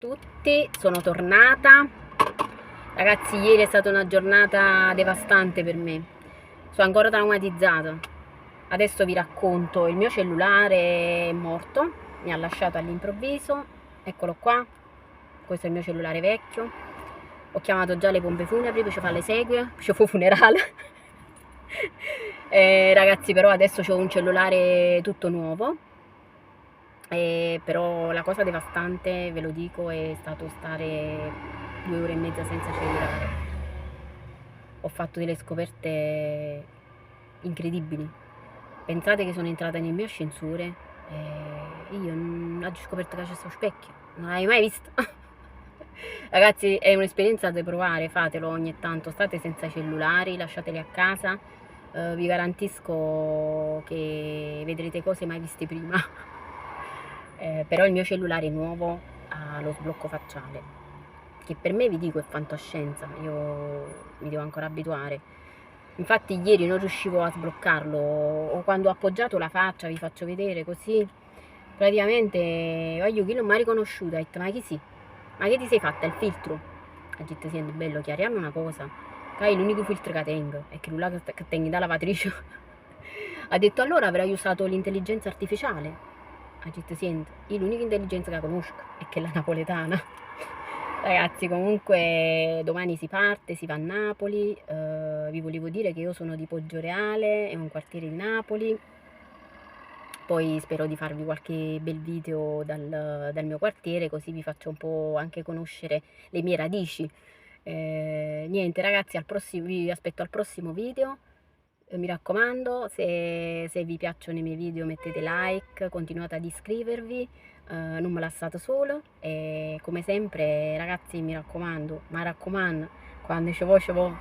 Tutti, sono tornata. Ragazzi, ieri è stata una giornata devastante per me. Sono ancora traumatizzata. Adesso vi racconto: il mio cellulare è morto, mi ha lasciato all'improvviso. Eccolo qua, questo è il mio cellulare vecchio. Ho chiamato già le pompe funebri per fare le esequie, per fu funerale. Ragazzi, però adesso ho un cellulare tutto nuovo. Però la cosa devastante, ve lo dico, è stato stare 2 ore e mezza senza cellulare. Ho fatto delle scoperte incredibili. Pensate che sono entrata nel mio ascensore e io non ho scoperto che c'è questo specchio. Non l'hai mai visto? Ragazzi, è un'esperienza da provare, fatelo ogni tanto. State senza cellulari, lasciateli a casa. Vi garantisco che vedrete cose mai viste prima. Però il mio cellulare nuovo ha lo sblocco facciale, che per me, vi dico, è fantascienza. Io mi devo ancora abituare. Infatti ieri non riuscivo a sbloccarlo, o quando ho appoggiato la faccia, vi faccio vedere così, praticamente voglio chi non mi ha riconosciuta, ha detto: ma chi sì? Ma che ti sei fatta il filtro? Ha detto: senti bello, chiariamo una cosa, che è l'unico filtro che tengo, è che lui che tengo da lavatrice. Ha detto: allora avrai usato l'intelligenza artificiale. Ha detto: senti, io l'unica intelligenza che conosco è quella napoletana. Ragazzi, comunque domani si parte, si va a Napoli. Vi volevo dire che io sono di Poggioreale, è un quartiere di Napoli. Poi spero di farvi qualche bel video dal mio quartiere, così vi faccio un po' anche conoscere le mie radici. Niente ragazzi, vi aspetto al prossimo video. Mi raccomando, se vi piacciono i miei video mettete like, continuate ad iscrivervi, non me lasciate solo. E come sempre ragazzi, mi raccomando, quando ci voglio